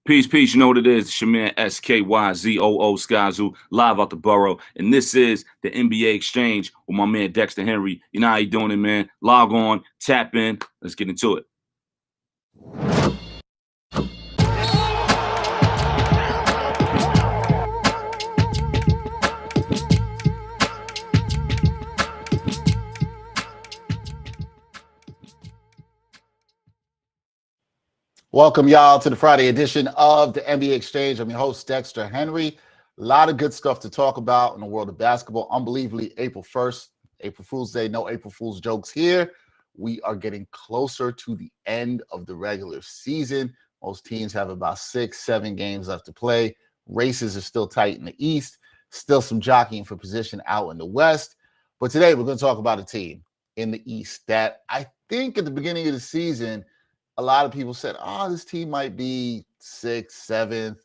Peace, peace. You know what it is. It's your man SKYZOO Skyzoo, live out the borough. And this is the NBA Exchange with my man Dexter Henry. You know how you doing it, man. Log on, tap in. Let's get into it. Welcome, y'all, to the Friday edition of the NBA Exchange. I'm your host, Dexter Henry. A lot of good stuff to talk about in the world of basketball. Unbelievably, April 1st, April Fool's Day. No April Fool's jokes here. We are getting closer to the end of the regular season. Most teams have about 6-7 games left to play. Races are still tight in the East. Still some jockeying for position out in the West. But today, we're going to talk about a team in the East that I think at the beginning of the season, a lot of people said, this team might be 6th, 7th,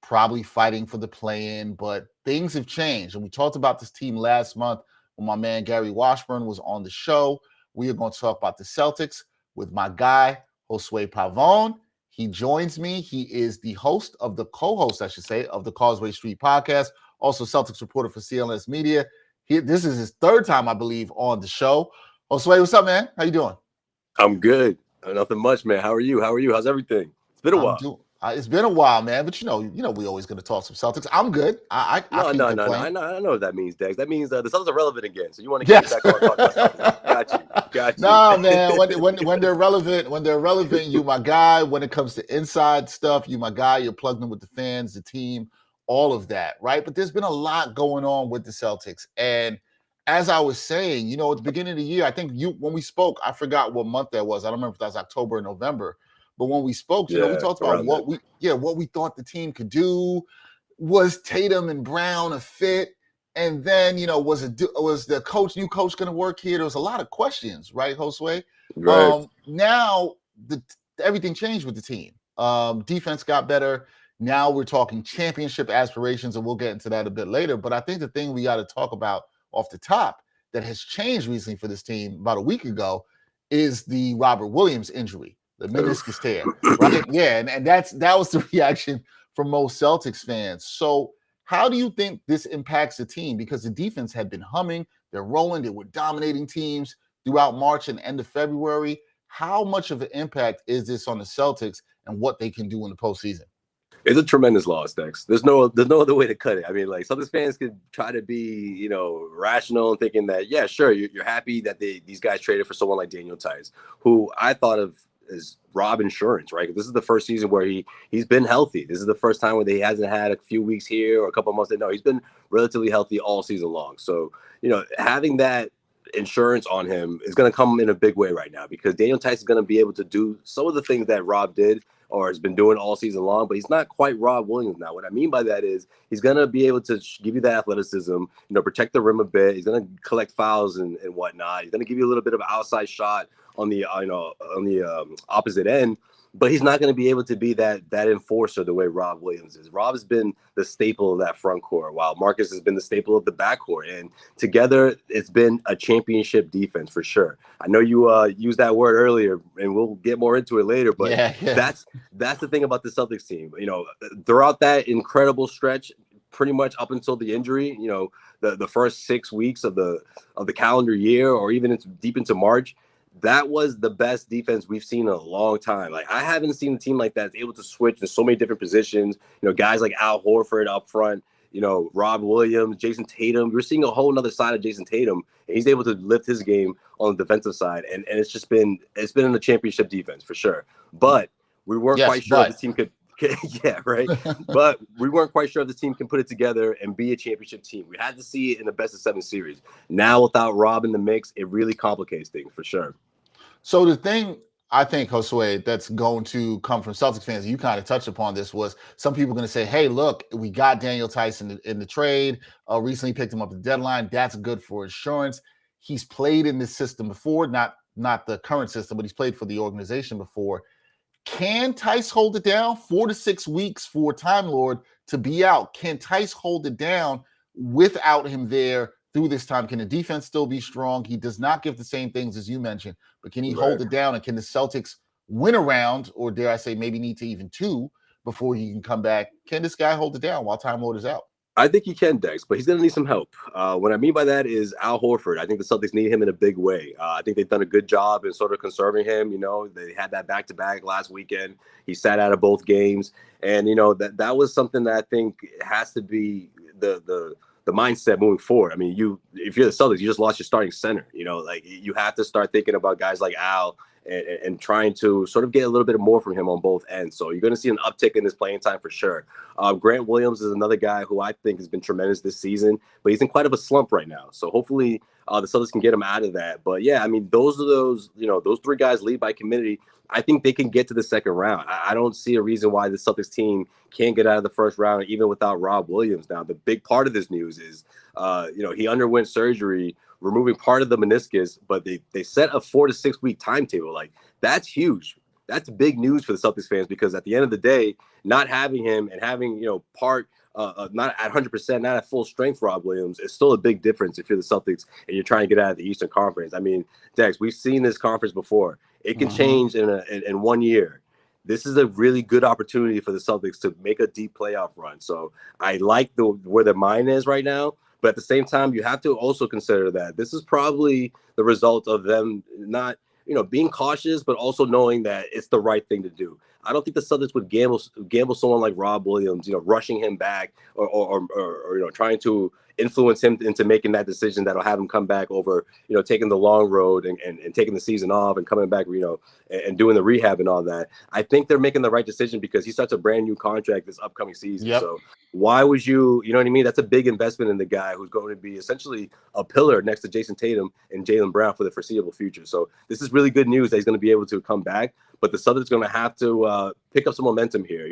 probably fighting for the play-in, but things have changed. And we talked about this team last month when my man Gary Washburn was on the show. We are going to talk about the Celtics with my guy, Josue Pavón. He joins me. He is the host of the co-host, I should say, of the Causeway Street Podcast, also Celtics reporter for CLS Media. This is his third time, I believe, on the show. Josue, what's up, man? How you doing? I'm good. Nothing much, man. How are you? How's everything? It's been a while. It's been a while, man. But you know, we always going to talk some Celtics. I'm good. No. I know what that means, Dex. That means the Celtics are relevant again. So you want to get back on talk about Celtics? Got you. Nah, man. When they're relevant, you my guy. When it comes to inside stuff, you my guy. You're plugged in with the fans, the team, all of that, right? But there's been a lot going on with the Celtics, and as I was saying, at the beginning of the year, I think when we spoke, I forgot what month that was. I don't remember if that was October or November. But when we spoke, we talked about what we thought the team could do. Was Tatum and Brown a fit? And then, was the new coach going to work here? There was a lot of questions, right, Josue? Right. Now everything changed with the team. Defense got better. Now we're talking championship aspirations, and we'll get into that a bit later. But I think the thing we got to talk about off the top that has changed recently for this team about a week ago is the Robert Williams injury, the meniscus tear, right? Yeah, and that was the reaction from most Celtics fans. So how do you think this impacts the team? Because the defense had been humming, they're rolling, they were dominating teams throughout March and end of February. How much of an impact is this on the Celtics and what they can do in the postseason? It's a tremendous loss, Dex. There's no other way to cut it. I mean, like, Celtics fans could try to be, rational and thinking that, yeah, sure, you're happy that these guys traded for someone like Daniel Tice, who I thought of as Rob Insurance, right? This is the first season where he's been healthy. This is the first time where he hasn't had a few weeks here or a couple of months. No, he's been relatively healthy all season long. So, having that insurance on him is going to come in a big way right now because Daniel Tice is going to be able to do some of the things that Rob did or has been doing all season long, but he's not quite Rob Williams now. What I mean by that is he's going to be able to give you that athleticism, protect the rim a bit. He's going to collect fouls and whatnot. He's going to give you a little bit of an outside shot on the opposite end, but he's not going to be able to be that enforcer the way Rob Williams is. Rob has been the staple of that front court, while Marcus has been the staple of the backcourt. And together, it's been a championship defense for sure. I know you used that word earlier, and we'll get more into it later. But that's the thing about the Celtics team. Throughout that incredible stretch, pretty much up until the injury, the first 6 weeks of the calendar year, or even deep into March. That was the best defense we've seen in a long time. Like, I haven't seen a team like that that's able to switch to so many different positions. Guys like Al Horford up front, Rob Williams, Jayson Tatum. We're seeing a whole nother side of Jayson Tatum, and he's able to lift his game on the defensive side. And it's been in the championship defense for sure. But we weren't quite sure if the team could. Yeah, right. But we weren't quite sure if the team can put it together and be a championship team. We had to see it in the best of 7 series. Now, without Rob in the mix, it really complicates things for sure. So the thing I think, Josue, that's going to come from Celtics fans, you kind of touched upon this, was some people are going to say, hey, look, we got Daniel Tice in the trade. Recently picked him up at the deadline. That's good for insurance. He's played in this system before, not the current system, but he's played for the organization before. Can Tice hold it down? 4 to 6 weeks for Time Lord to be out. Can Tice hold it down without him there through this time? Can the defense still be strong? He does not give the same things as you mentioned, but can he hold it down? And can the Celtics win a round, or dare I say maybe need to even two, before he can come back. Can this guy hold it down while Time Lord is out? I think he can, Dex, but he's going to need some help. What I mean by that is Al Horford. I think the Celtics need him in a big way. I think they've done a good job in sort of conserving him. They had that back-to-back last weekend. He sat out of both games. And, that was something that I think has to be the mindset moving forward. I mean, if you're the Celtics, you just lost your starting center. You have to start thinking about guys like Al and trying to sort of get a little bit more from him on both ends. So you're going to see an uptick in his playing time for sure. Grant Williams is another guy who I think has been tremendous this season, but he's in quite of a slump right now. So hopefully the Celtics can get him out of that. But yeah, I mean, those three guys lead by committee. I think they can get to the second round. I don't see a reason why the Celtics team can't get out of the first round, even without Rob Williams. Now, the big part of this news is, he underwent surgery, removing part of the meniscus, but they set a 4 to 6 week timetable. Like, that's huge. That's big news for the Celtics fans, because at the end of the day, not having him and having, part not at 100%, not at full strength, Rob Williams, is still a big difference if you're the Celtics and you're trying to get out of the Eastern Conference. I mean, Dex, we've seen this conference before. It can change in 1 year. This is a really good opportunity for the Celtics to make a deep playoff run. So I like where their mind is right now. But at the same time, you have to also consider that this is probably the result of them not, being cautious, but also knowing that it's the right thing to do. I don't think the Celtics would gamble someone like Rob Williams, rushing him back or trying to influence him into making that decision that'll have him come back over, taking the long road and taking the season off and coming back, and doing the rehab and all that. I think they're making the right decision because he starts a brand new contract this upcoming season. Yep. So why would you know what I mean? That's a big investment in the guy who's going to be essentially a pillar next to Jayson Tatum and Jaylen Brown for the foreseeable future. So this is really good news that he's going to be able to come back. But the Celtics are going to have to pick up some momentum here.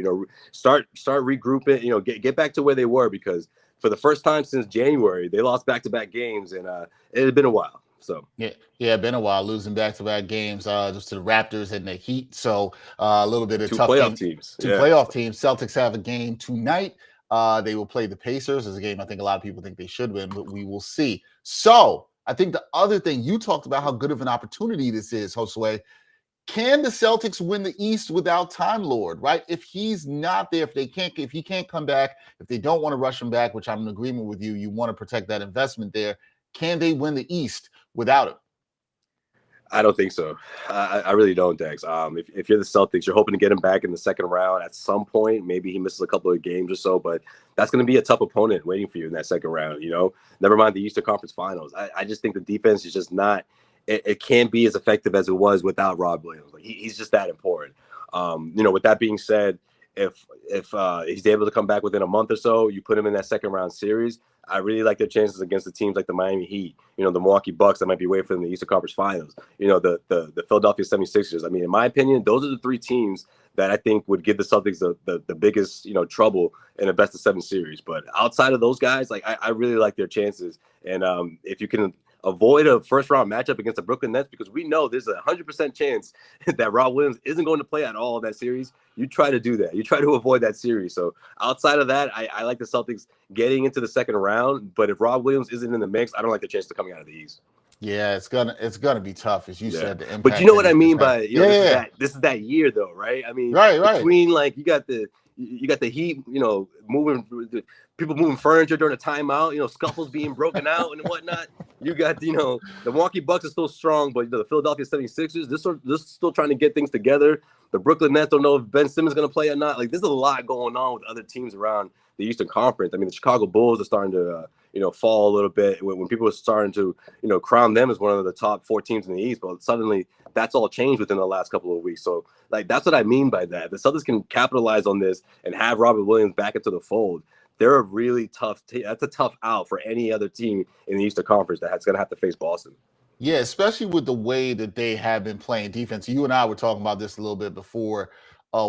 Start regrouping. Get back to where they were, because for the first time since January, they lost back-to-back games, and it had been a while. So yeah, been a while losing back-to-back games just to the Raptors and the Heat. So a little bit of two tough playoff teams. Playoff teams. Celtics have a game tonight. They will play the Pacers. It's a game I think a lot of people think they should win, but we will see. So I think the other thing, you talked about how good of an opportunity this is, Josue. Can the Celtics win the East without Time Lord, right? If he's not there, if he can't come back, if they don't want to rush him back, which I'm in agreement with you, you want to protect that investment there. Can they win the East without him? I don't think so. I really don't, Dex. If you're the Celtics, you're hoping to get him back in the second round at some point. Maybe he misses a couple of games or so, but that's going to be a tough opponent waiting for you in that second round. Never mind the Eastern Conference Finals. I just think the defense is just not. It can't be as effective as it was without Rob Williams. Like, he's just that important. With that being said, if he's able to come back within a month or so, you put him in that second round series. I really like their chances against the teams like the Miami Heat, the Milwaukee Bucks that might be waiting for them in the Eastern Conference Finals, the Philadelphia 76ers. I mean, in my opinion, those are the three teams that I think would give the Celtics the biggest, trouble in a best of 7 series. But outside of those guys, like I really like their chances. And if you can avoid a first-round matchup against the Brooklyn Nets, because we know there's a 100% chance that Rob Williams isn't going to play at all in that series. You try to do that. You try to avoid that series. So outside of that, I like the Celtics getting into the second round. But if Rob Williams isn't in the mix, I don't like the chances of coming out of the East. Yeah, it's gonna be tough, as you said. The but you know what I mean by this is that year though, right? I mean, right. Between like you got the Heat, moving people moving furniture during a timeout, scuffles being broken out and whatnot. You got the Milwaukee Bucks are still strong, but the Philadelphia 76ers, they're still trying to get things together. The Brooklyn Nets don't know if Ben Simmons is going to play or not. Like, there's a lot going on with other teams around the Eastern Conference. I mean, the Chicago Bulls are starting to fall a little bit when people are starting to crown them as one of the top 4 teams in the East. But suddenly that's all changed within the last couple of weeks. So like, that's what I mean by that. The Celtics can capitalize on this and have Robert Williams back into the fold. They're a really tough that's a tough out for any other team in the Eastern Conference that's going to have to face Boston. Yeah, especially with the way that they have been playing defense. You and I were talking about this a little bit before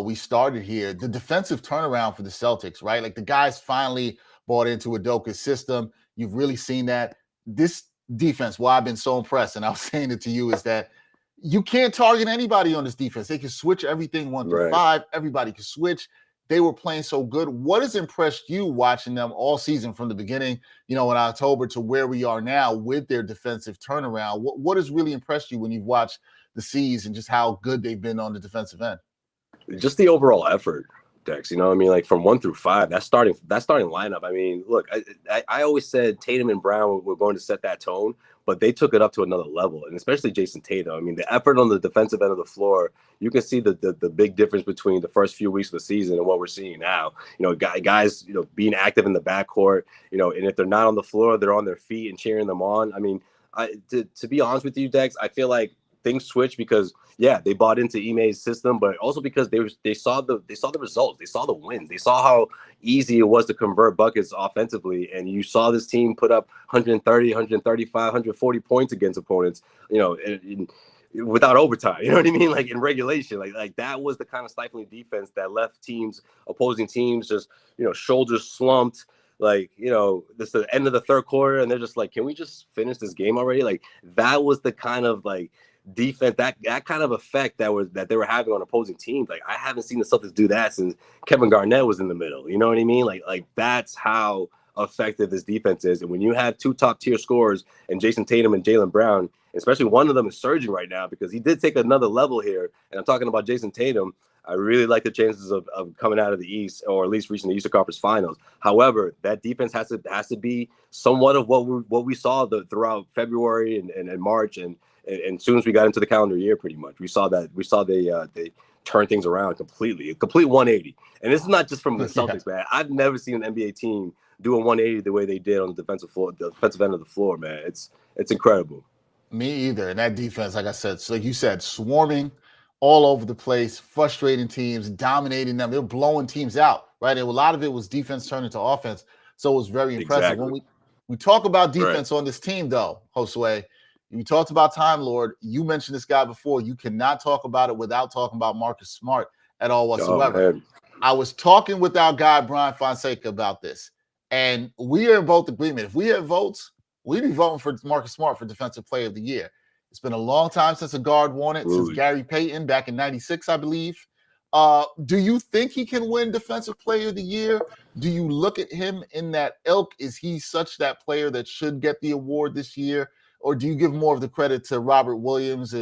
we started here. The defensive turnaround for the Celtics, right? Like, the guys finally bought into Udoka's system. You've really seen that. This defense, why I've been so impressed, and I was saying it to you, is that you can't target anybody on this defense. They can switch everything 1 through 5. Everybody can switch. They were playing so good. What has impressed you watching them all season from the beginning, in October to where we are now with their defensive turnaround? What has really impressed you when you've watched the C's and just how good they've been on the defensive end? Just the overall effort. Dex. You know what I mean? Like from 1 through 5, that starting lineup. I mean, look, I always said Tatum and Brown were going to set that tone, but they took it up to another level, and especially Jayson Tatum. I mean, the effort on the defensive end of the floor, you can see the big difference between the first few weeks of the season and what we're seeing now. You know, guys, you know, being active in the backcourt, you know, and if they're not on the floor, they're on their feet and cheering them on. I mean, to be honest with you, Dex, I feel like things switched because they bought into Ime's system, but also because they saw the results, they saw the wins, they saw how easy it was to convert buckets offensively, and you saw this team put up 130, 135, 140 points against opponents, you know, without overtime. You know what I mean? Like in regulation, like that was the kind of stifling defense that left opposing teams just, you know, shoulders slumped. Like, you know, this is the end of the third quarter, and they're just like, can we just finish this game already? Like that was the kind of like defense, that kind of effect that they were having on opposing teams. Like I haven't seen the Celtics do that since Kevin Garnett was in the middle. You know what I mean? Like that's how effective this defense is. And when you have two top tier scorers and Jayson Tatum and Jaylen Brown, especially one of them is surging right now because he did take another level here. And I'm talking about Jayson Tatum. I really like the chances of coming out of the East, or at least reaching the Eastern Conference Finals. However, that defense has to be somewhat of what we saw throughout February and March, and as soon as we got into the calendar year, pretty much we saw they turn things around completely, a complete 180. And this is not just from the Celtics, man. I've never seen an NBA team do a 180 the way they did on the defensive end of the floor, man. It's incredible. Me either. And that defense, like I said, so like you said, swarming all over the place, frustrating teams, dominating them. They're blowing teams out, right? And a lot of it was defense turning to offense. So it was very impressive. Exactly. When we talk about defense on this team, though, Josue, we talked about Time Lord. You mentioned this guy before. You cannot talk about it without talking about Marcus Smart at all whatsoever. Oh, I was talking with our guy, Brian Fonseca, about this, and we are in both agreement. If we had votes, we'd be voting for Marcus Smart for Defensive Player of the Year. It's been a long time since a guard won it, since Gary Payton back in '96, I believe. Do you think he can win Defensive Player of the Year? Do you look at him in that ilk? Is he such that player that should get the award this year? Or do you give more of the credit to Robert Williams,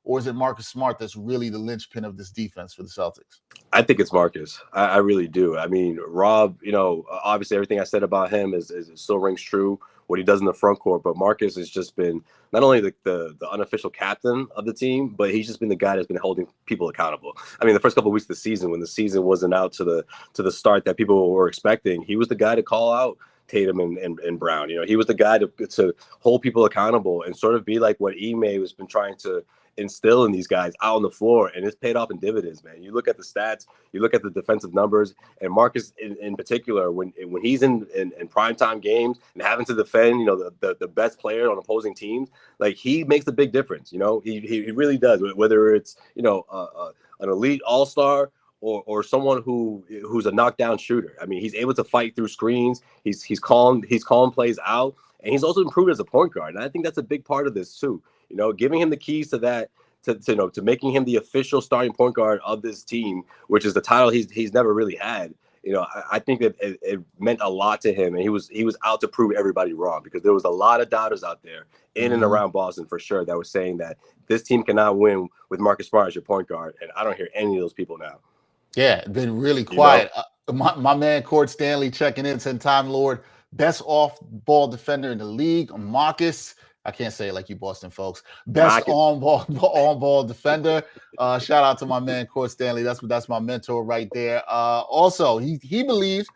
or is it Marcus Smart that's really the linchpin of this defense for the Celtics? I think it's Marcus. I really do. I mean, Rob, you know, obviously everything I said about him is still rings true, what he does in the front court. But Marcus has just been not only the unofficial captain of the team, but he's just been the guy that's been holding people accountable. I mean, the first couple of weeks of the season, when the season wasn't out to the start that people were expecting, he was the guy to call out Tatum and Brown. You know, he was the guy to hold people accountable and sort of be like what Ime has been trying to instill in these guys out on the floor, and it's paid off in dividends, man. You look at the stats, you look at the defensive numbers, and Marcus in particular, when he's in primetime games and having to defend, you know, the best player on opposing teams, like he makes a big difference. You know, he really does. Whether it's, you know, an elite all-star or someone who's a knockdown shooter. I mean, he's able to fight through screens. He's calling plays out, and he's also improved as a point guard. And I think that's a big part of this too. You know, giving him the keys to that, to making him the official starting point guard of this team, which is the title he's never really had. You know, I think that it meant a lot to him, and he was out to prove everybody wrong, because there was a lot of doubters out there in and around Boston for sure that was saying that this team cannot win with Marcus Smart as your point guard, and I don't hear any of those people now. Yeah, been really quiet. You know? My man Cord Stanley checking in, saying Time Lord, best off-ball defender in the league. Marcus, I can't say it like you Boston folks. Best on-ball defender. Shout out to my man Cord Stanley. That's my mentor right there. Also, he believes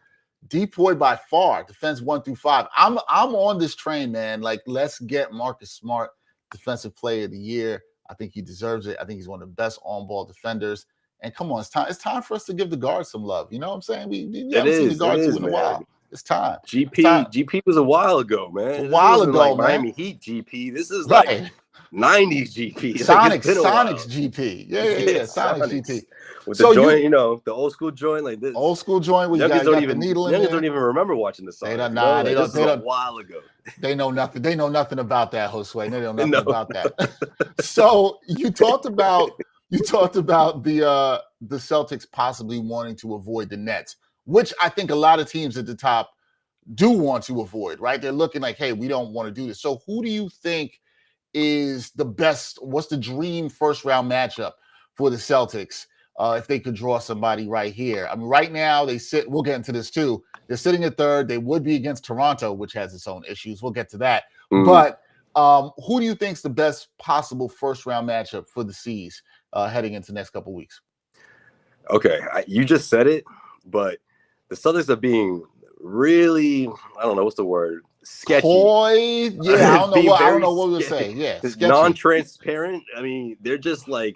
Depoy by far defense 1 through 5. I'm on this train, man. Like, let's get Marcus Smart Defensive Player of the Year. I think he deserves it. I think he's one of the best on-ball defenders. And come on, it's time for us to give the guard some love. You know what I'm saying? We haven't seen the guard in a while. It's time. GP was a while ago, man. A while ago, like man. Miami Heat GP. This is like 90s GP. Sonics GP. Yeah. Sonics GP. With the joint, you know, the old school joint, like this. Old school joint where you got the needle in there. Youngins don't even remember watching the song. They don't. Nah, they don't. A while ago. They know nothing. They know nothing about that, Josue. They know nothing about that. So you talked about the Celtics possibly wanting to avoid the Nets, which I think a lot of teams at the top do want to avoid, right? They're looking like, hey, we don't want to do this. So who do you think is the best? What's the dream first round matchup for the Celtics? if they could draw somebody right here. I mean, right now they sit. We'll get into this too. They're sitting at third. They would be against Toronto, which has its own issues. We'll get to that. But who do you think is the best possible first round matchup for the C's heading into the next couple of weeks? Okay, you just said it, but the Celtics are being really, I don't know what's the word, sketchy. Coy? Yeah, I don't know what we would say. Yeah, sketchy. Non-transparent. I mean, they're just like,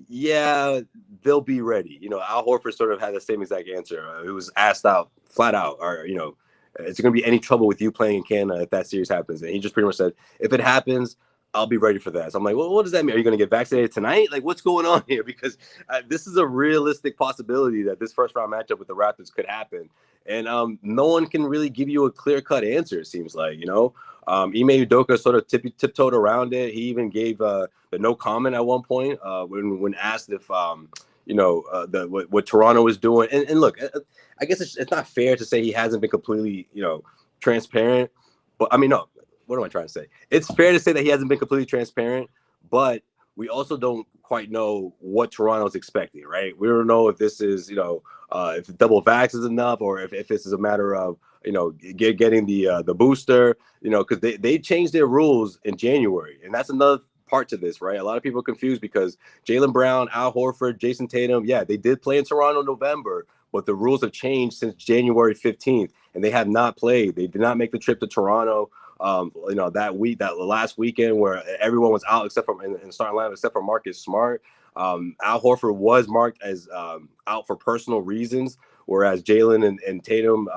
yeah, they'll be ready. You know, Al Horford sort of had the same exact answer. It was asked out, flat out, or, you know, is there going to be any trouble with you playing in Canada if that series happens? And he just pretty much said, if it happens, I'll be ready for that. So I'm like, well, what does that mean? Are you going to get vaccinated tonight? Like, what's going on here? Because this is a realistic possibility that this first round matchup with the Raptors could happen. And no one can really give you a clear cut answer, it seems like, you know. Ime Udoka sort of tiptoed around it. He even gave the no comment at one point when asked if, you know, what Toronto was doing. And look, I guess it's not fair to say he hasn't been completely, you know, transparent. But I mean, no. What am I trying to say? It's fair to say that he hasn't been completely transparent, but we also don't quite know what Toronto's expecting, right? We don't know if this is, you know, if double vax is enough, or if this is a matter of, you know, getting the booster, you know, because they changed their rules in January, and that's another part to this, right? A lot of people are confused because Jaylen Brown, Al Horford, Jayson Tatum, yeah, they did play in Toronto in November, but the rules have changed since January 15th, and they have not played. They did not make the trip to Toronto. You know, that last weekend where everyone was out except for in the starting lineup except for Marcus Smart. Al Horford was marked as out for personal reasons, whereas Jaylen and Tatum,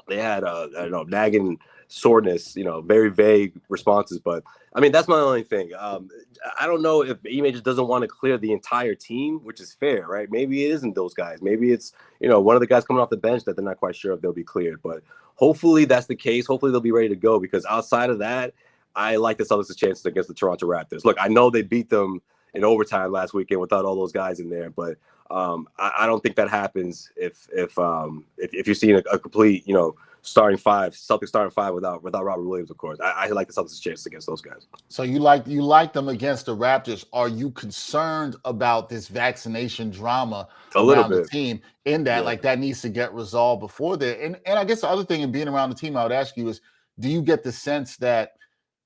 they had I don't know, nagging soreness, you know, very vague responses. But I mean, that's my only thing. I don't know if Ime just doesn't want to clear the entire team, which is fair, right? Maybe it isn't those guys. Maybe it's, you know, one of the guys coming off the bench that they're not quite sure if they'll be cleared. But hopefully that's the case. Hopefully they'll be ready to go, because outside of that, I like the Celtics' chances against the Toronto Raptors. Look, I know they beat them in overtime last weekend without all those guys in there, but I don't think that happens if you're seeing a complete, you know, Celtics starting five without Robert Williams, of course. I like the Celtics' chances against those guys. So you like them against the Raptors. Are you concerned about this vaccination drama around the team in that, like, that needs to get resolved before there? And I guess the other thing in being around the team, I would ask you is, do you get the sense that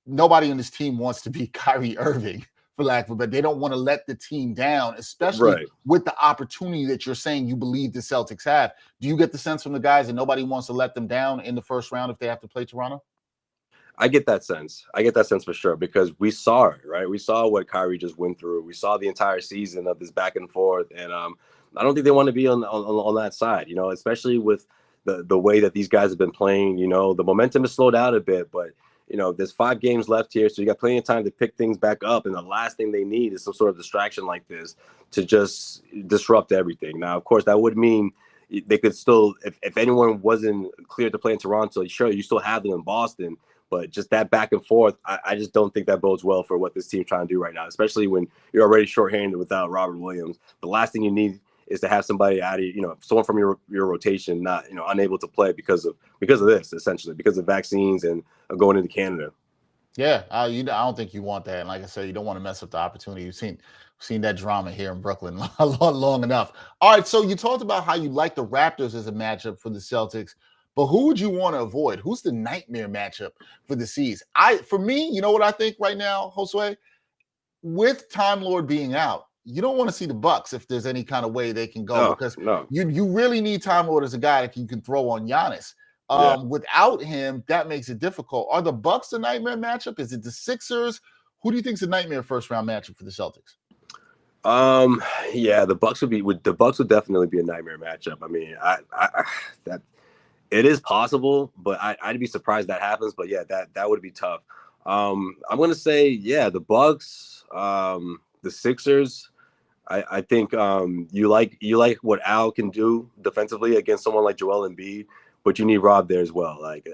nobody on this team wants to be Kyrie Irving, for lack of, but they don't want to let the team down, especially with the opportunity that you're saying you believe the Celtics have? Do you get the sense from the guys that nobody wants to let them down in the first round if they have to play Toronto? I get that sense. For sure, because we saw it, right? We saw what Kyrie just went through. We saw the entire season of this back and forth, and I don't think they want to be on that side, you know, especially with the way that these guys have been playing. You know, the momentum has slowed out a bit, but you know, there's 5 games left here, so you got plenty of time to pick things back up. And the last thing they need is some sort of distraction like this to just disrupt everything. Now, of course, that would mean they could still, if anyone wasn't cleared to play in Toronto, sure, you still have them in Boston. But just that back and forth, I just don't think that bodes well for what this team's trying to do right now, especially when you're already shorthanded without Robert Williams. The last thing you need is to have somebody out of, you know, someone from your rotation not, you know, unable to play because of this, essentially, because of vaccines and going into Canada. Yeah, I don't think you want that. And like I said, you don't want to mess up the opportunity. You've seen that drama here in Brooklyn long enough. All right, so you talked about how you like the Raptors as a matchup for the Celtics, but who would you want to avoid? Who's the nightmare matchup for the C's? For me, you know what I think right now, Josue? With Time Lord being out, you don't want to see the Bucks if there's any kind of way they can go, because you really need Time Lord as a guy that you can throw on Giannis. Without him, that makes it difficult. Are the Bucks the nightmare matchup? Is it the Sixers? Who do you think is the nightmare first round matchup for the Celtics? Yeah, the Bucks would definitely be a nightmare matchup. I mean, that it is possible, but I'd be surprised that happens. But yeah, that would be tough. I'm gonna say, yeah, the Bucks, the Sixers. I think you like what Al can do defensively against someone like Joel Embiid, but you need Rob there as well. Like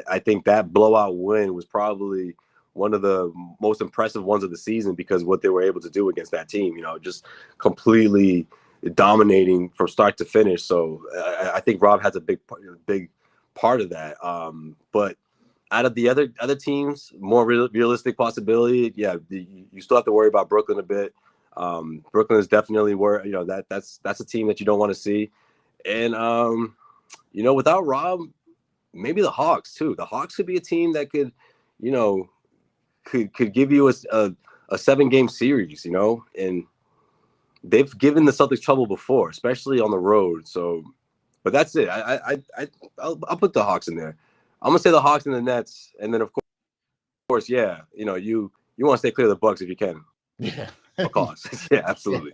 I think that blowout win was probably one of the most impressive ones of the season, because what they were able to do against that team, you know, just completely dominating from start to finish. So I think Rob has a big part of that. But out of the other teams, more realistic possibility, yeah, you still have to worry about Brooklyn a bit. Brooklyn is definitely where, you know, that's a team that you don't want to see. And, you know, without Rob, maybe the Hawks too. The Hawks could be a team that could, you know, could give you a 7-game series, you know, and they've given the Celtics trouble before, especially on the road. So, but that's it. I'll put the Hawks in there. I'm gonna say the Hawks and the Nets, and then of course, yeah, you know, you want to stay clear of the Bucks if you can. Yeah. Of course. Yeah, absolutely.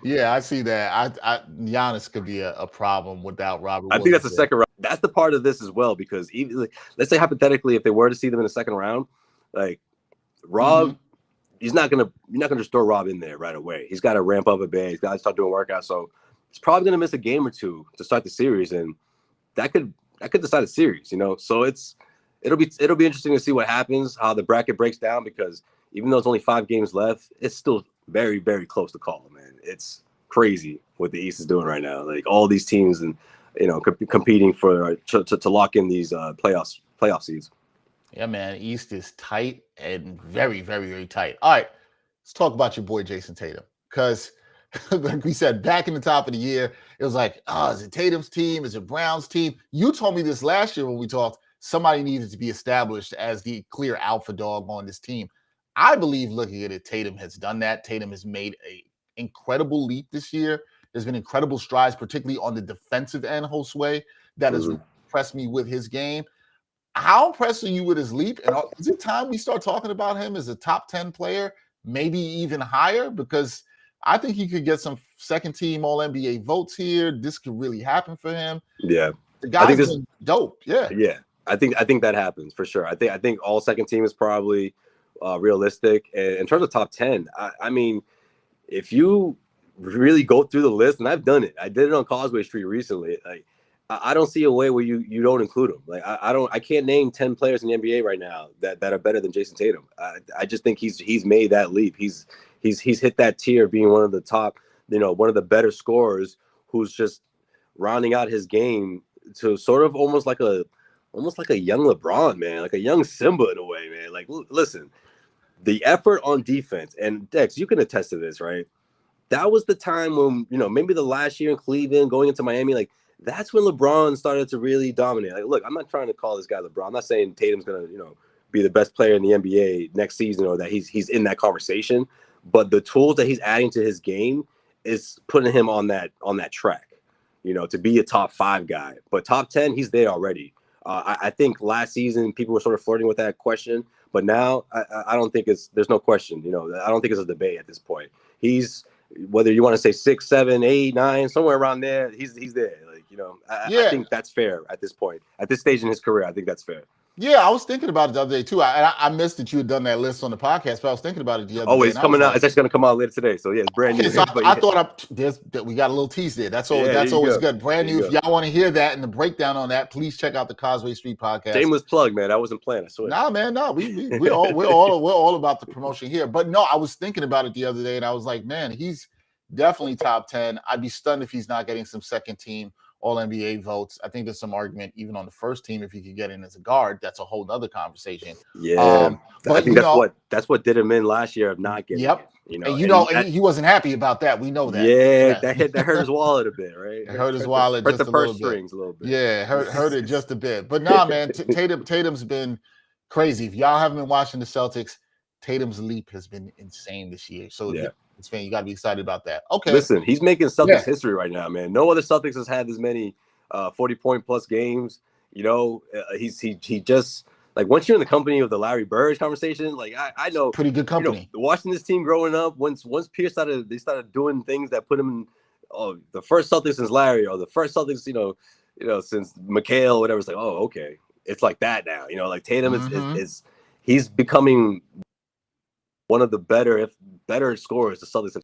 Yeah, I see that. Giannis could be a problem without Robert. I think that's the second round. That's the part of this as well, because even, like, let's say hypothetically, if they were to see them in the second round, like Rob, you're not gonna just throw Rob in there right away. He's got to ramp up a bit. He's got to start doing workouts. So he's probably gonna miss a game or two to start the series, and that could decide the series. You know, so it'll be interesting to see what happens, how the bracket breaks down, because even though it's only 5 games left, it's still very, very close to call, man. It's crazy what the East is doing right now. Like all these teams, and you know, competing for to lock in these playoff seeds. Yeah, man. East is tight and very, very, very tight. All right, let's talk about your boy Jayson Tatum, because like we said back in the top of the year, it was like, is it Tatum's team? Is it Brown's team? You told me this last year when we talked. Somebody needed to be established as the clear alpha dog on this team. I believe, looking at it, Tatum has done that. Tatum has made an incredible leap this year. There's been incredible strides, particularly on the defensive end, Josue, that has impressed me with his game. How impressed are you with his leap? And is it time we start talking about him as a top 10 player, maybe even higher? Because I think he could get some second-team All-NBA votes here. This could really happen for him. Yeah. The guy's been dope. Yeah. Yeah. I think that happens for sure. I think all second team is probably realistic. And in terms of top 10, I mean, if you really go through the list, and I've done it, I did it on Causeway Street recently. Like, I don't see a way where you don't include him. Like, I can't name 10 players in the NBA right now that are better than Jayson Tatum. I just think he's made that leap. He's hit that tier, being one of the top, you know, one of the better scorers, who's just rounding out his game to sort of almost like a young LeBron, man, like a young Simba in a way, man. Like, listen, the effort on defense, and Dex, you can attest to this, right? That was the time when, you know, maybe the last year in Cleveland, going into Miami, like that's when LeBron started to really dominate. Like, look, I'm not trying to call this guy LeBron. I'm not saying Tatum's gonna, you know, be the best player in the NBA next season, or that he's in that conversation. But the tools that he's adding to his game is putting him on that track, you know, to be a top 5 guy. But top 10, he's there already. I think last season people were sort of flirting with that question, but now I don't think there's no question. You know, I don't think it's a debate at this point. He's, whether you want to say 6, 7, 8, 9, somewhere around there, he's there. Like, you know, I think that's fair at this point, at this stage in his career. I think that's fair. Yeah, I was thinking about it the other day too. I missed that you had done that list on the podcast, but I was thinking about it the other day. Oh, it's coming out. It's actually going to come out later today. So yeah, it's brand new. So I thought we got a little tease there. That's always good. Brand new. If y'all want to hear that and the breakdown on that, please check out the Causeway Street Podcast. Shameless plug, man. I wasn't playing. I swear. Nah, man. No, we're all about the promotion here. But no, I was thinking about it the other day, and I was like, man, he's definitely top 10. I'd be stunned if he's not getting some second team All-NBA votes. I think there's some argument even on the first team if he could get in as a guard. That's a whole nother conversation. Yeah, but I think that's what did him in last year of not getting. Yep. It, you know, and he wasn't happy about that. We know that. Yeah, that hurt his wallet a bit, right? It hurt his wallet. Hurt the purse strings a little bit. Yeah, hurt it just a bit. But nah, man, Tatum's been crazy. If y'all haven't been watching the Celtics, Tatum's leap has been insane this year. So yeah. It's fan, you got to be excited about that. Okay. Listen, he's making Celtics history right now, man. No other Celtics has had as many 40-point plus games. You know, he just, like, once you're in the company of the Larry Bird conversation, like I know pretty good company. You know, watching this team growing up, once Pierce started doing things that put him in the first Celtics since Larry, or the first Celtics, you know, since McHale, whatever. It's like, oh, okay, it's like that now. You know, like Tatum is he's becoming one of the better scorers the Celtics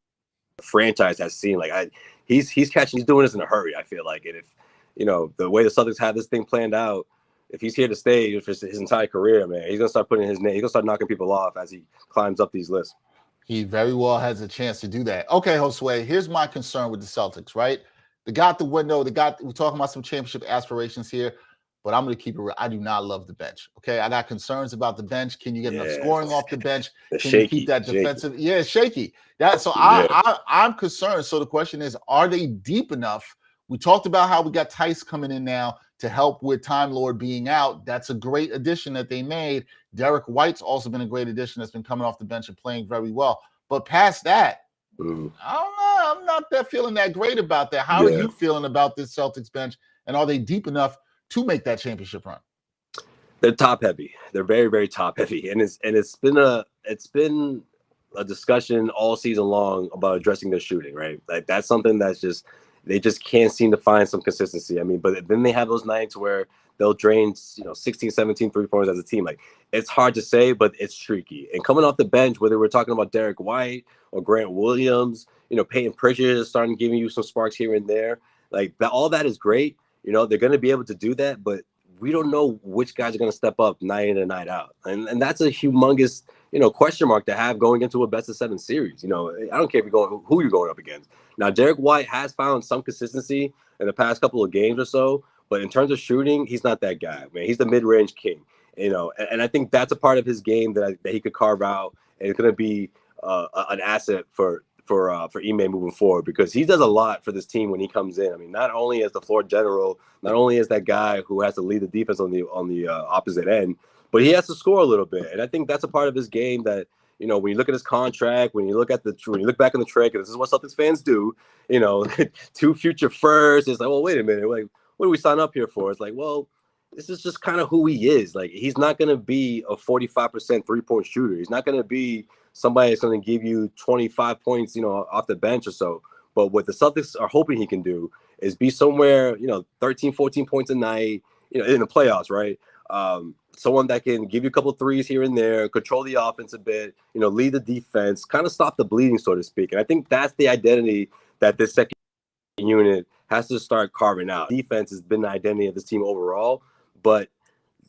franchise has seen. Like he's doing this in a hurry, I feel like. And if, you know, the way the Celtics have this thing planned out, if he's here to stay for his entire career, man, he's gonna start putting his name. He's gonna start knocking people off as he climbs up these lists. He very well has a chance to do that. Okay, Josue, here's my concern with the Celtics, right? They got the window. We're talking about some championship aspirations here. but I'm going to keep it real. I do not love the bench. Okay, I got concerns about the bench. Can you get enough scoring off the bench? Can you keep that defensive? Yeah, it's shaky. I'm concerned. So the question is, are they deep enough? We talked about how we got Tice coming in now to help with Time Lord being out. That's a great addition that they made. Derek White's also been a great addition that's been coming off the bench and playing very well. But past that, I don't know. I'm not feeling that great about that. How are you feeling about this Celtics bench? And are they deep enough to make that championship run? They're top heavy. They're very, very top heavy. And it's been a discussion all season long about addressing their shooting, right? Like that's something that's just they just can't seem to find some consistency. I mean, but then they have those nights where they'll drain, 16, 17 3-pointers as a team. Like it's hard to say, but it's streaky. And coming off the bench, whether we're talking about Derek White or Grant Williams, Peyton Pritchard is starting giving you some sparks here and there. Like that, all that is great. They're going to be able to do that, but we don't know which guys are going to step up night in and night out. And that's a humongous, question mark to have going into a best of 7 series. I don't care who you're going up against. Now, Derek White has found some consistency in the past couple of games or so, but in terms of shooting, he's not that guy, man. He's the mid-range king, and I think that's a part of his game that he could carve out, and it's going to be an asset for Ime moving forward, because he does a lot for this team when he comes in. I mean, not only as the floor general, not only as that guy who has to lead the defense on the opposite end, but he has to score a little bit. And I think that's a part of his game that, when you look at his contract, when you look back on the trade, because this is what Celtics fans do, 2 future firsts. It's like, well, wait a minute, like, what do we sign up here for? It's like, well, this is just kind of who he is. Like, he's not going to be a 45% 3-point shooter. He's not going to be somebody that's going to give you 25 points, off the bench or so. But what the Celtics are hoping he can do is be somewhere, 13, 14 points a night, in the playoffs, right? Someone that can give you a couple of threes here and there, control the offense a bit, lead the defense, kind of stop the bleeding, so to speak. And I think that's the identity that this second unit has to start carving out. Defense has been the identity of this team overall, but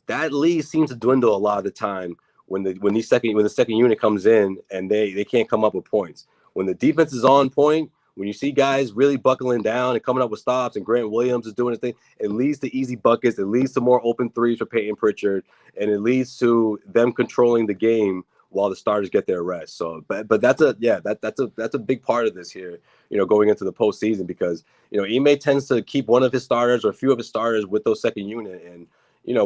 that lead seems to dwindle a lot of the time when the second unit comes in and they can't come up with points. When the defense is on point, when you see guys really buckling down and coming up with stops, and Grant Williams is doing his thing, it leads to easy buckets. It leads to more open threes for Peyton Pritchard, and it leads to them controlling the game while the starters get their rest. So, but that's a big part of this here, going into the postseason, because Ime tends to keep one of his starters or a few of his starters with those second unit, and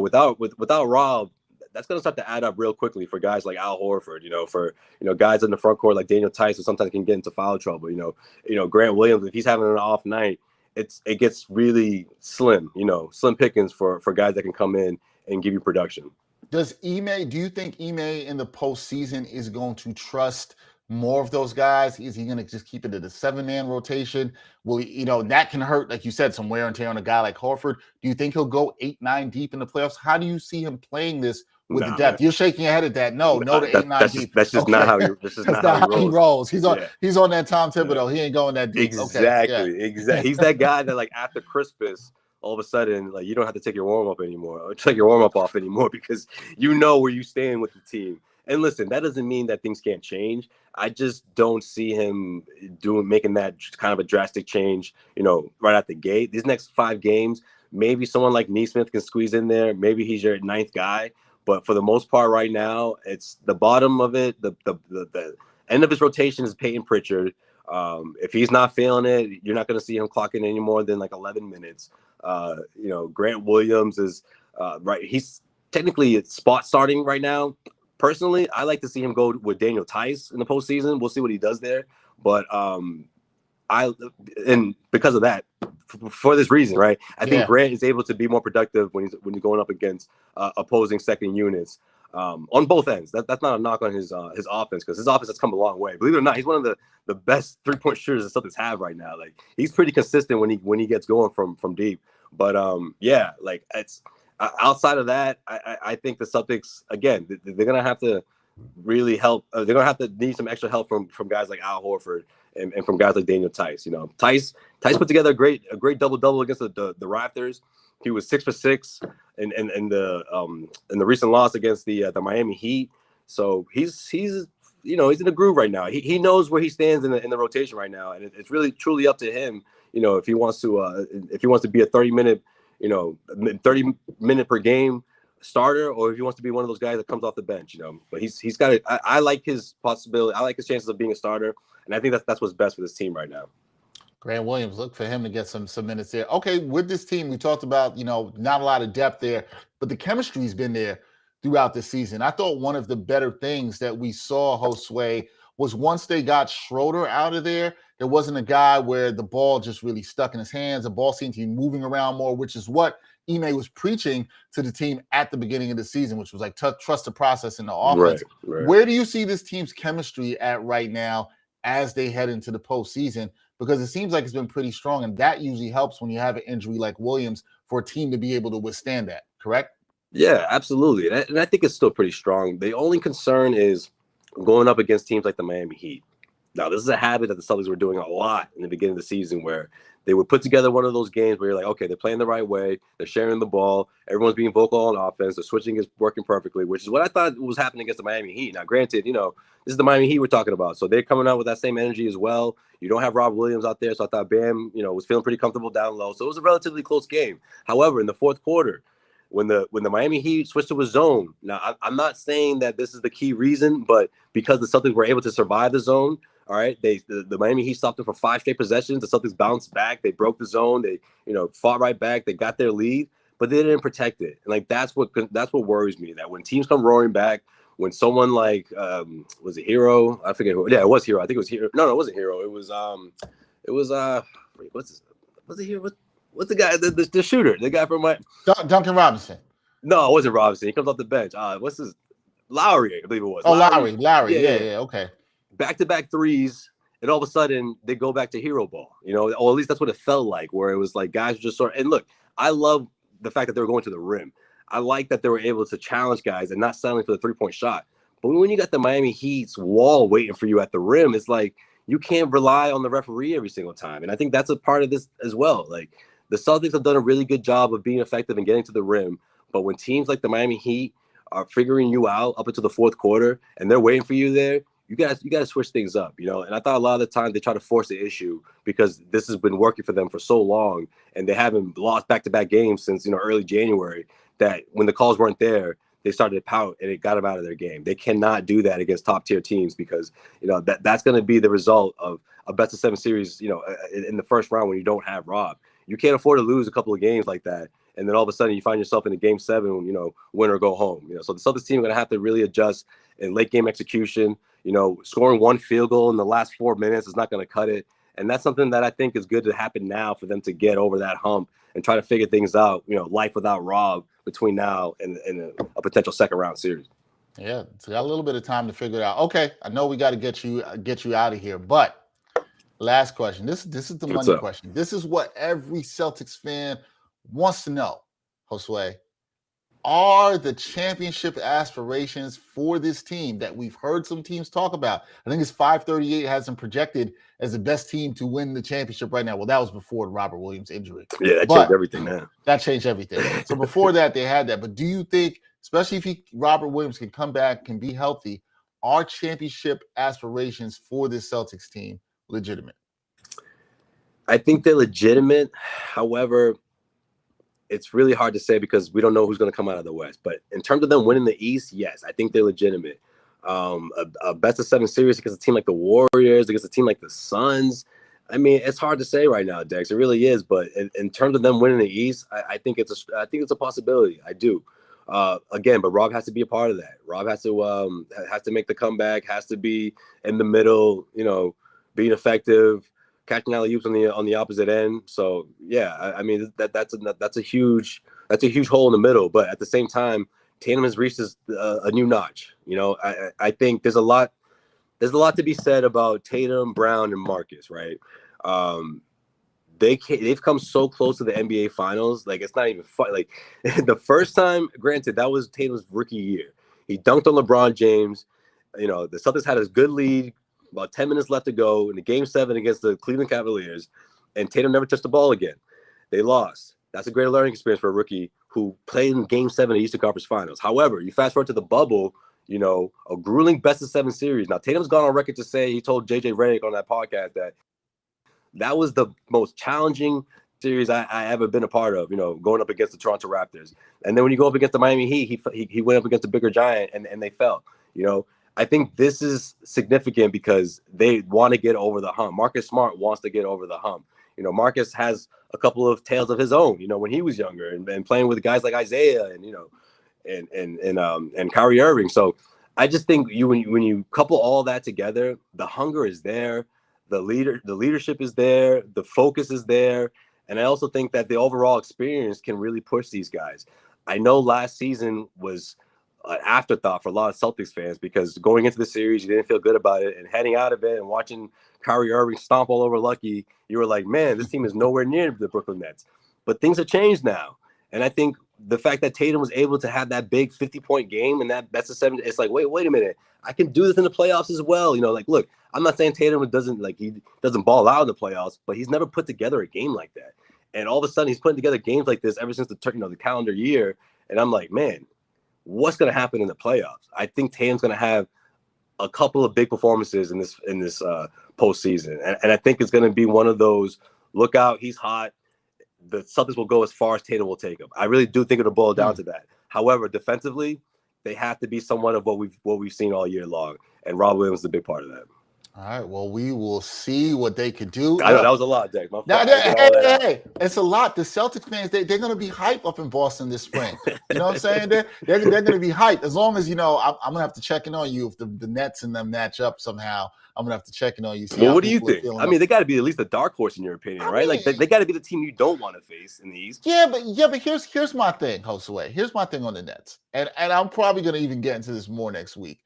without Rob, that's going to start to add up real quickly for guys like Al Horford, for guys in the front court like Daniel Tice, who sometimes can get into foul trouble. Grant Williams, if he's having an off night, it gets really slim, slim pickings for guys that can come in and give you production. Do you think Ime in the postseason is going to trust more of those guys? Is he going to just keep it at a 7-man rotation? Will he, that can hurt, like you said, some wear and tear on a guy like Horford. Do you think he'll go 8-9 deep in the playoffs? How do you see him playing this with the depth? You're shaking your head at that. No to 8-9 deep. That's just not how he rolls. He's on that Tom Thibodeau. He ain't going that deep. Exactly. He's that guy that, like, after Christmas, all of a sudden, like, you don't have to take your warm up anymore, or take your warm up off anymore, because where you stand with the team. And listen, that doesn't mean that things can't change. I just don't see him making that kind of a drastic change, right out the gate. These next 5 games, maybe someone like Nesmith can squeeze in there. Maybe he's your 9th guy. But for the most part right now, it's the bottom of it. The end of his rotation is Peyton Pritchard. If he's not feeling it, you're not going to see him clocking any more than like 11 minutes. Grant Williams is right. He's technically spot starting right now. Personally, I like to see him go with Daniel Tice in the postseason. We'll see what he does there. But because of that, for this reason, right? I think Grant is able to be more productive when he's going up against opposing second units on both ends. That's not a knock on his offense, because his offense has come a long way. Believe it or not, he's one of the best 3-point shooters the Celtics have right now. Like, he's pretty consistent when he gets going from deep. But like, it's outside of that, I think the Celtics, again, they're gonna have to really help. They're gonna have to need some extra help from guys like Al Horford and from guys like Daniel Tice. Tice put together a great double against the Raptors. He was 6 for 6 in the recent loss against the Miami Heat. So he's in the groove right now. He knows where he stands in the rotation right now, and it's really truly up to him. If he wants to be a 30-minute 30-minute per game starter, or if he wants to be one of those guys that comes off the bench, But he's got it. I like his possibility. I like his chances of being a starter, and I think that's what's best for this team right now. Grant Williams, look for him to get some minutes there. Okay, with this team, we talked about, not a lot of depth there, but the chemistry's been there throughout the season. I thought one of the better things that we saw, Josue, was once they got Schroeder out of there wasn't a guy where the ball just really stuck in his hands. The ball seemed to be moving around more, which is what Ime was preaching to the team at the beginning of the season, which was like trust the process in the offense. Right. Where do you see this team's chemistry at right now as they head into the postseason? Because it seems like it's been pretty strong, and that usually helps when you have an injury like Williams for a team to be able to withstand that, correct? Yeah, absolutely. And I think it's still pretty strong. The only concern is going up against teams like the Miami Heat. Now, this is a habit that the Celtics were doing a lot in the beginning of the season, where they would put together one of those games where you're like, okay, they're playing the right way, they're sharing the ball, everyone's being vocal on offense, the switching is working perfectly, which is what I thought was happening against the Miami Heat. Now, granted, this is the Miami Heat we're talking about, so they're coming out with that same energy as well. You don't have Rob Williams out there, so I thought Bam, was feeling pretty comfortable down low. So it was a relatively close game. However, in the fourth quarter, when the Miami Heat switched to a zone, now I'm not saying that this is the key reason, but because the Celtics were able to survive the zone, all right, the Miami Heat stopped them for 5 straight possessions. The Celtics bounced back. They broke the zone. They, fought right back. They got their lead, but they didn't protect it. And that's what worries me. That when teams come roaring back, when someone like was it Hero? I forget who. Yeah, it was Hero. I think it was Hero. No, it wasn't Hero. It was what's it Hero? What's the guy? The shooter. The guy from Duncan Robinson. No, it wasn't Robinson. He comes off the bench. What's his Lowry? I believe it was. Oh, Lowry. Yeah. Okay. Back-to-back threes, and all of a sudden they go back to hero ball, or at least that's what it felt like, where it was like guys were just sort of, and look, I love the fact that they were going to the rim. I like that they were able to challenge guys and not settling for the three-point shot. But when you got the Miami Heat's wall waiting for you at the rim, it's like you can't rely on the referee every single time. And I think that's a part of this as well. Like the Celtics have done a really good job of being effective and getting to the rim. But when teams like the Miami Heat are figuring you out up into the fourth quarter and they're waiting for you there, you got to switch things up, And I thought a lot of the time they try to force the issue because this has been working for them for so long, and they haven't lost back-to-back games since early January. That when the calls weren't there, they started to pout and it got them out of their game. They cannot do that against top-tier teams because that's going to be the result of a best-of-7 series. In the first round when you don't have Rob, you can't afford to lose a couple of games like that. And then all of a sudden you find yourself in a game 7, win or go home. So the Celtics team are going to have to really adjust in late game execution. Scoring one field goal in the last 4 minutes is not going to cut it. And that's something that I think is good to happen now for them to get over that hump and try to figure things out, life without Rob between now and a potential second round series. Yeah, it's got a little bit of time to figure it out. Okay, I know we got to get you out of here, but last question. This is the money question. This is what every Celtics fan wants to know, Josue. Are the championship aspirations for this team that we've heard some teams talk about? I think it's 538 has them projected as the best team to win the championship right now. Well, that was before the Robert Williams injury. Yeah, that changed everything now. That changed everything. So before that, they had that. But do you think, especially if Robert Williams can come back, can be healthy, are championship aspirations for this Celtics team legitimate? I think they're legitimate. However, it's really hard to say because we don't know who's going to come out of the West. But in terms of them winning the East, yes, I think they're legitimate. A best-of-7 series against a team like the Warriors, against a team like the Suns. I mean, it's hard to say right now, Dex. It really is. But in terms of them winning the East, I think it's a possibility. I do. Again, but Rob has to be a part of that. Rob has to make the comeback. Has to be in the middle. Being effective. Catching alley-oops on the opposite end. So yeah, I mean that's a huge hole in the middle. But at the same time, Tatum has reached a new notch. I think there's a lot to be said about Tatum, Brown, and Marcus. Right? They've come so close to the NBA Finals. Like it's not even fun. Like the first time, granted, that was Tatum's rookie year. He dunked on LeBron James. The Celtics had a good lead. About 10 minutes left to go in the game 7 against the Cleveland Cavaliers, and Tatum never touched the ball again. They lost. That's a great learning experience for a rookie who played in game 7 of the Eastern Conference Finals. However, you fast forward to the bubble, a grueling best-of-7 series. Now, Tatum's gone on record to say, he told JJ Redick on that podcast that was the most challenging series I ever been a part of, going up against the Toronto Raptors. And then when you go up against the Miami Heat, he went up against a bigger giant and they fell. I think this is significant because they want to get over the hump. Marcus Smart wants to get over the hump. Marcus has a couple of tales of his own, when he was younger and playing with guys like Isaiah and Kyrie Irving. So I just think when you couple all that together, the hunger is there, the leadership is there, the focus is there. And I also think that the overall experience can really push these guys. I know last season was an afterthought for a lot of Celtics fans because going into the series, you didn't feel good about it. And heading out of it and watching Kyrie Irving stomp all over Lucky, you were like, man, this team is nowhere near the Brooklyn Nets. But things have changed now. And I think the fact that Tatum was able to have that big 50-point game and that's a 7, it's like, wait a minute. I can do this in the playoffs as well. Look, I'm not saying Tatum he doesn't ball out in the playoffs, but he's never put together a game like that. And all of a sudden he's putting together games like this ever since the calendar year. And I'm like, man, what's going to happen in the playoffs? I think Tatum's going to have a couple of big performances in this postseason. And I think it's going to be one of those, look out, he's hot. The Celtics will go as far as Tatum will take him. I really do think it'll boil down to that. However, defensively, they have to be somewhat of what we've seen all year long. And Rob Williams is a big part of that. All right, well, we will see what they could do. I know that was a lot, Dex. Hey, it's a lot. The Celtics fans, they're going to be hyped up in Boston this spring. You know what I'm saying? They're going to be hyped. As long as, I'm going to have to check in on you if the Nets and them match up somehow. I'm going to have to check in on you. Well, what do you think? I mean, they got to be at least a dark horse in your opinion, right? Like they got to be the team you don't want to face in the East. Yeah, but here's my thing, Josue. Here's my thing on the Nets. And I'm probably going to even get into this more next week.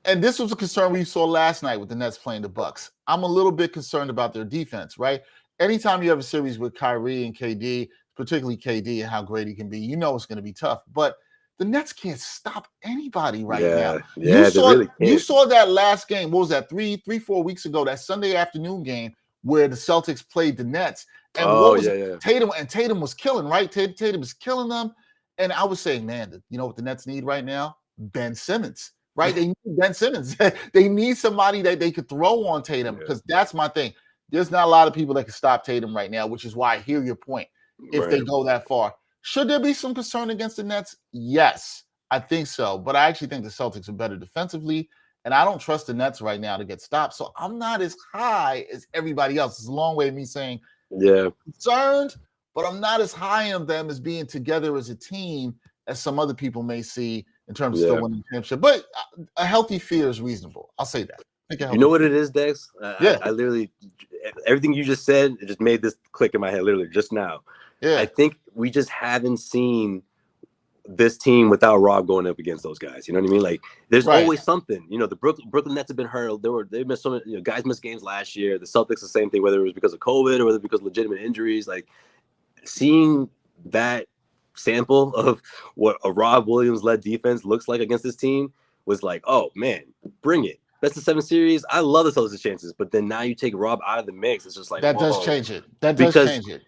And this was a concern we saw last night with the Nets playing the Bucks. I'm a little bit concerned about their defense, right? Anytime you have a series with Kyrie and KD, particularly KD and how great he can be, it's going to be tough. But the Nets can't stop anybody now. Yeah, you saw that last game. What was that? 4 weeks ago, that Sunday afternoon game where the Celtics played the Nets. And Tatum was killing, right? Tatum was killing them. And I was saying, man, you know what the Nets need right now? Ben Simmons. Right? They need Ben Simmons. They need somebody that they could throw on Tatum because that's my thing. There's not a lot of people that can stop Tatum right now, which is why I hear your point. If they go that far, should there be some concern against the Nets? Yes, I think so. But I actually think the Celtics are better defensively, and I don't trust the Nets right now to get stopped. So I'm not as high as everybody else. It's a long way of me saying concerned, but I'm not as high on them as being together as a team as some other people may see in terms of still winning the championship. But a healthy fear is reasonable. I'll say that. You know what it is, Dex? I literally, everything you just said, it just made this click in my head literally just now. Yeah. I think we just haven't seen this team without Rob going up against those guys. You know what I mean? Like, there's always something. The Brooklyn Nets have been hurt. They missed so many, guys missed games last year. The Celtics, the same thing, whether it was because of COVID or whether because of legitimate injuries. Like, seeing that sample of what a Rob Williams-led defense looks like against this team was like, oh man, bring it. Best of 7 series. I love the Celtics' chances, but then now you take Rob out of the mix. It's just like that does change it.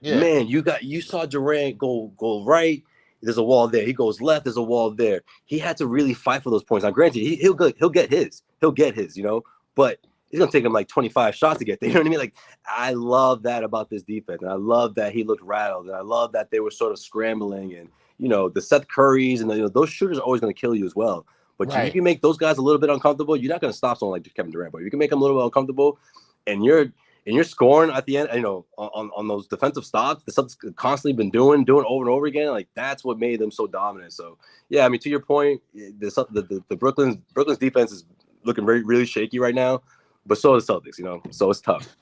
Yeah. Man, you saw Durant go right. There's a wall there. He goes left. There's a wall there. He had to really fight for those points. Now, granted, he'll get his. But it's gonna take him like 25 shots to get there. You know what I mean? Like, I love that about this defense, and I love that he looked rattled, and I love that they were sort of scrambling, and the Seth Currys and those shooters are always gonna kill you as well. But you can make those guys a little bit uncomfortable. You're not gonna stop someone like Kevin Durant, but you can make them a little bit uncomfortable, and you're scoring at the end. On those defensive stops, the Celtics constantly been doing over and over again. Like, that's what made them so dominant. So yeah, I mean, to your point, the Brooklyn's defense is looking really shaky right now. But so are the Celtics, so it's tough.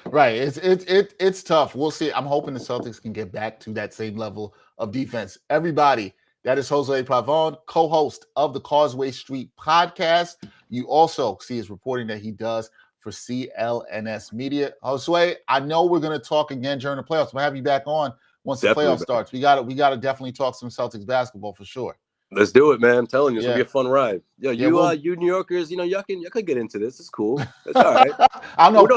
Right. It's tough. We'll see. I'm hoping the Celtics can get back to that same level of defense. Everybody, that is Josue Pavón, co-host of the Causeway Street Podcast. You also see his reporting that he does for CLNS Media. Josue, I know we're going to talk again during the playoffs. We'll have you back on once the playoffs starts. We got to definitely talk some Celtics basketball for sure. Let's do it, man. I'm telling you, it's gonna be a fun ride. Yo, you New Yorkers, y'all can get into this. It's cool. It's all right. I don't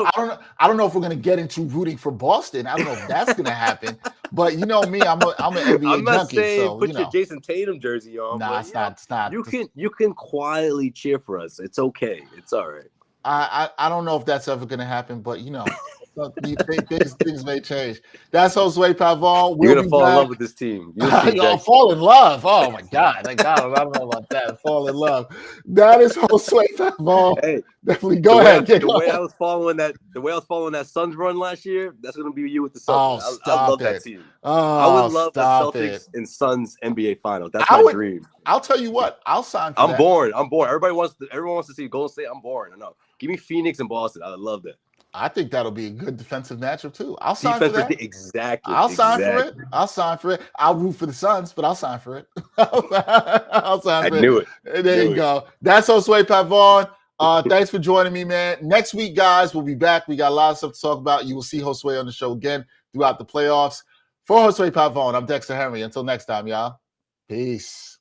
know if we're gonna get into rooting for Boston. I don't know if that's gonna happen. But you know me, I'm an NBA I'm not junkie. Saying so put your Jayson Tatum jersey on. Nah, it's not. You can quietly cheer for us. It's okay. It's all right. I don't know if that's ever gonna happen, but So you think things may change. That's Josue Pavón. You're gonna fall in love with this team. Y'all fall in love. Oh my God. Thank God. I don't know about that. Fall in love. That is Josue Pavón. Hey, definitely go ahead. The way I was following that Suns run last year, that's gonna be you with the Suns. Oh, I love that team. Oh, I would love the Celtics and Suns NBA Finals. That's my dream. I'll tell you what. I'll sign for that. I'm born. Everyone wants to see Golden State. I'm born. I know. Give me Phoenix and Boston. I love that. I think that'll be a good defensive matchup too. I'll sign for that. Exactly. I'll sign for it. I'll root for the Suns, but I'll sign for it. I'll sign for it. I knew it. There you go. That's Josue Pavón. Thanks for joining me, man. Next week, guys, we'll be back. We got a lot of stuff to talk about. You will see Josue on the show again throughout the playoffs. For Josue Pavón, I'm Dexter Henry. Until next time, y'all. Peace.